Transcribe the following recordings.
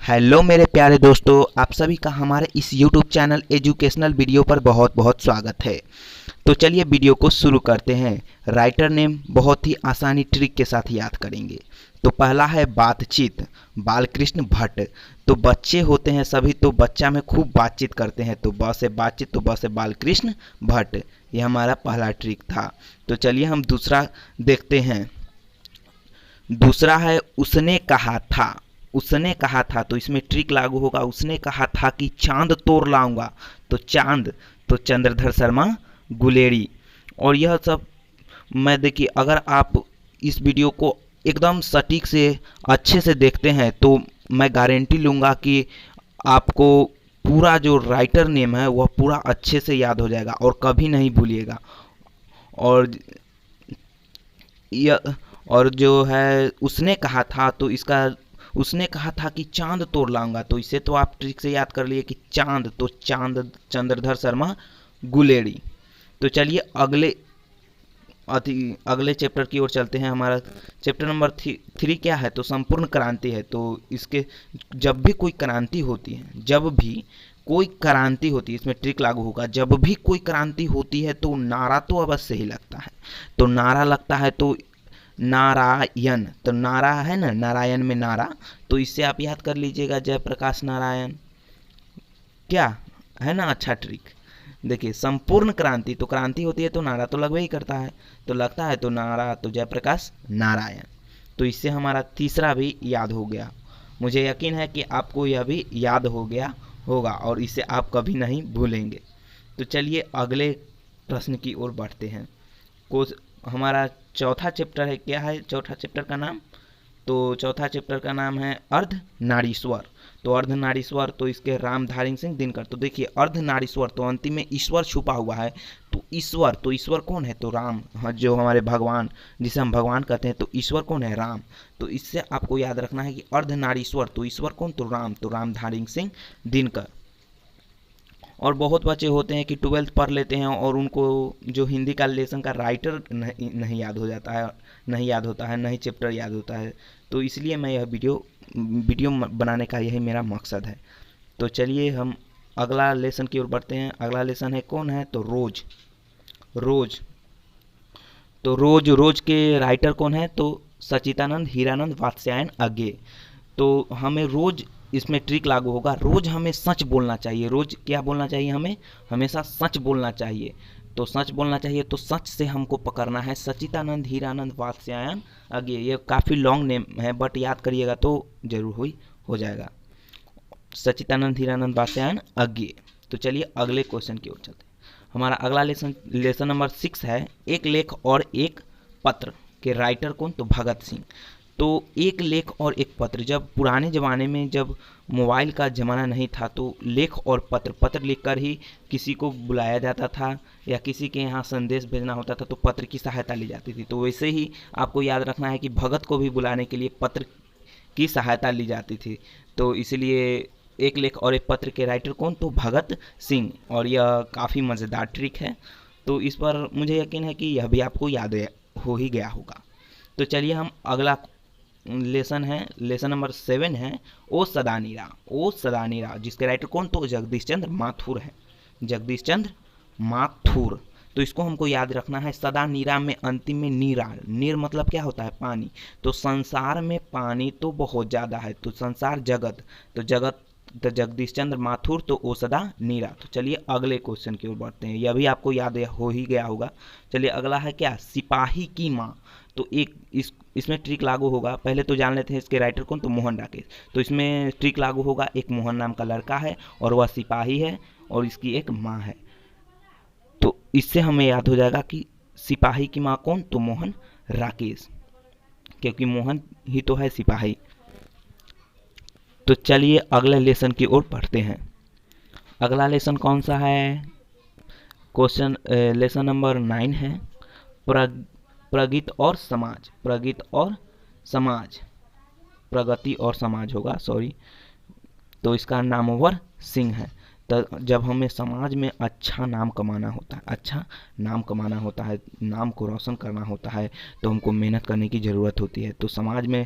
Hello मेरे प्यारे दोस्तों, आप सभी का हमारे इस YouTube चैनल एजुकेशनल वीडियो पर बहुत बहुत स्वागत है। तो चलिए वीडियो को शुरू करते हैं। राइटर नेम बहुत ही आसानी ट्रिक के साथ याद करेंगे। तो पहला है बातचीत, बालकृष्ण भट्ट। तो बच्चे होते हैं सभी, तो बच्चा में खूब बातचीत करते हैं, तो ब से बातचीत, तो ब से बालकृष्ण भट्ट। ये हमारा पहला ट्रिक था। तो चलिए हम दूसरा देखते हैं। दूसरा है उसने कहा था। उसने कहा था, तो इसमें ट्रिक लागू होगा। उसने कहा था कि चांद तोड़ लाऊंगा, तो चांद, तो चंद्रधर शर्मा गुलेरी। और यह सब मैं देखिए, अगर आप इस वीडियो को एकदम सटीक से अच्छे से देखते हैं तो मैं गारंटी लूँगा कि आपको पूरा जो राइटर नेम है वह पूरा अच्छे से याद हो जाएगा और कभी नहीं भूलिएगा। और यह, और जो है उसने कहा था, तो इसका उसने कहा था कि चांद तोड़ लाऊंगा, तो इसे तो आप ट्रिक से याद कर लिए कि चांद, तो चांद चंद्रधर शर्मा गुलेरी। तो चलिए अगले चैप्टर की ओर चलते हैं। हमारा चैप्टर नंबर 3 क्या है, तो संपूर्ण क्रांति है। तो इसके जब भी कोई क्रांति होती है, जब भी कोई क्रांति होती है, इसमें ट्रिक लागू होगा। जब भी कोई क्रांति होती है तो नारा तो अवश्य ही लगता है। तो नारा लगता है तो नारायण, तो नारा है ना, नारायण में नारा, तो इससे आप याद कर लीजिएगा जयप्रकाश नारायण। क्या है ना, अच्छा ट्रिक। देखिए संपूर्ण क्रांति, तो क्रांति होती है तो नारा तो लगभग ही करता है, तो लगता है तो नारा, तो जयप्रकाश नारायण। तो इससे हमारा तीसरा भी याद हो गया। मुझे यकीन है कि आपको यह भी याद हो गया होगा और इसे आप कभी नहीं भूलेंगे। तो चलिए अगले प्रश्न की ओर बढ़ते हैं। हमारा चौथा चैप्टर है। क्या है चौथा चैप्टर का नाम, तो चौथा चैप्टर का नाम है अर्धनारीश्वर। तो अर्धनारीश्वर, तो इसके राम धारी सिंह दिनकर। तो देखिए अर्धनारीश्वर, तो अंतिम में ईश्वर छुपा हुआ है। तो ईश्वर कौन है, तो राम। हाँ, जो हमारे भगवान, जिसे हम भगवान कहते हैं, तो ईश्वर कौन है, राम। तो इससे आपको याद रखना है कि अर्धनारीश्वर, तो ईश्वर कौन, तो राम धारी सिंह दिनकर। और बहुत बच्चे होते हैं कि 12th पढ़ लेते हैं और उनको जो हिंदी का लेसन का राइटर नहीं याद हो जाता है, नहीं याद होता है, नहीं चैप्टर याद होता है। तो इसलिए मैं यह वीडियो बनाने का यही मेरा मकसद है। तो चलिए हम अगला लेसन की ओर बढ़ते हैं। अगला लेसन है कौन है, तो रोज। रोज, तो रोज के राइटर कौन है, तो सचिदानंद हीरानंद वात्स्यायन अज्ञे। तो हमें रोज, इसमें ट्रिक लागू होगा। रोज हमें सच बोलना चाहिए। रोज क्या बोलना चाहिए, हमें हमेशा सच बोलना चाहिए। तो सच बोलना चाहिए, तो सच से हमको पकड़ना है। सचिदानंद हीरानंद वात्स्यायन अज्ञे, ये काफ़ी लॉन्ग नेम है बट याद करिएगा तो जरूर हो जाएगा। सचिदानंद हीरानंद वात्स्यायन अज्ञे। तो चलिए अगले क्वेश्चन की ओर चलते हैं। हमारा अगला लेसन नंबर 6 है, एक लेख और एक पत्र के राइटर कौन, तो भगत सिंह। तो एक लेख और एक पत्र, जब पुराने ज़माने में जब मोबाइल का ज़माना नहीं था तो लेख और पत्र लिखकर ही किसी को बुलाया जाता था या किसी के यहाँ संदेश भेजना होता था तो पत्र की सहायता ली जाती थी। तो वैसे ही आपको याद रखना है कि भगत को भी बुलाने के लिए पत्र की सहायता ली जाती थी। तो इसलिए एक लेख और एक पत्र के राइटर कौन, तो भगत सिंह। और यह काफ़ी मज़ेदार ट्रिक है, तो इस पर मुझे यकीन है कि यह भी आपको याद हो ही गया होगा। तो चलिए हम अगला लेसन है, लेसन नंबर 7 है, ओ सदानीरा। ओ सदानीरा, जिसके राइटर कौन, तो जगदीश चंद्र माथुर है। जगदीश चंद्र माथुर। तो इसको हमको याद रखना है। सदा नीरा में अंतिम में नीरा, नीर मतलब क्या होता है, पानी। तो संसार में पानी तो बहुत ज़्यादा है, तो संसार जगत, तो जगत, तो जगदीश चंद्र माथुर, तो ओ सदा नीरा। तो चलिए अगले क्वेश्चन की ओर बढ़ते हैं। यह भी आपको याद हो ही गया होगा। चलिए अगला है क्या, सिपाही की माँ। तो एक इसमें ट्रिक लागू होगा। पहले तो जान लेते हैं इसके राइटर कौन, तो मोहन राकेश। तो इसमें ट्रिक लागू होगा। एक मोहन नाम का लड़का है और वह सिपाही है और इसकी एक माँ है। तो इससे हमें याद हो जाएगा कि सिपाही की माँ कौन, तो मोहन राकेश, क्योंकि मोहन ही तो है सिपाही। तो चलिए अगले लेसन की ओर बढ़ते हैं। अगला लेसन कौन सा है, क्वेश्चन लेसन नंबर 9 है, प्रगति और समाज। प्रगति और समाज होगा, सॉरी। तो इसका नामवर सिंह है। तो जब हमें समाज में अच्छा नाम कमाना होता है, नाम को रोशन करना होता है, तो हमको मेहनत करने की ज़रूरत होती है। तो समाज में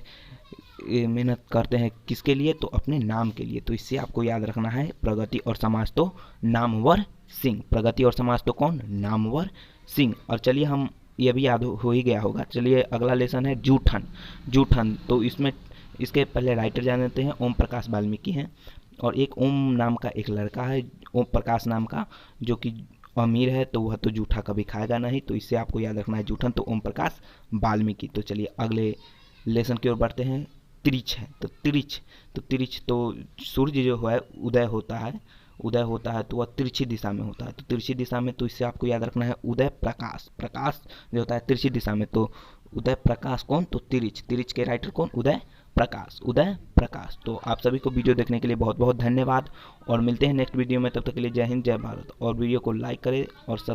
मेहनत करते हैं किसके लिए, तो अपने नाम के लिए। तो इससे आपको याद रखना है प्रगति और समाज तो नामवर सिंह। प्रगति और समाज तो कौन, नामवर सिंह। और चलिए हम, ये भी याद हो ही गया होगा। चलिए अगला लेसन है जूठन। जूठन, तो इसमें इसके पहले राइटर जान लेते हैं। ओम प्रकाश वाल्मीकि हैं, और एक ओम नाम का एक लड़का है, ओम प्रकाश नाम का, जो कि अमीर है, तो वह तो जूठा कभी खाएगा नहीं। तो इससे आपको याद रखना है जूठन तो ओम प्रकाश वाल्मीकि। तो चलिए अगले लेसन की ओर बढ़ते हैं। तिरिच है, तो तिरिच तो सूर्य जो है उदय होता है तो वह तिरछी दिशा में होता है। तो तिरछी दिशा में, तो इससे आपको याद रखना है उदय प्रकाश। प्रकाश जो होता है तिरछी दिशा में, तो उदय प्रकाश कौन, तो तिरिच के राइटर कौन, उदय प्रकाश। तो आप सभी को वीडियो देखने के लिए बहुत बहुत धन्यवाद, और मिलते हैं नेक्स्ट वीडियो में। तब तक के लिए जय हिंद जय भारत। और वीडियो को लाइक करें और सब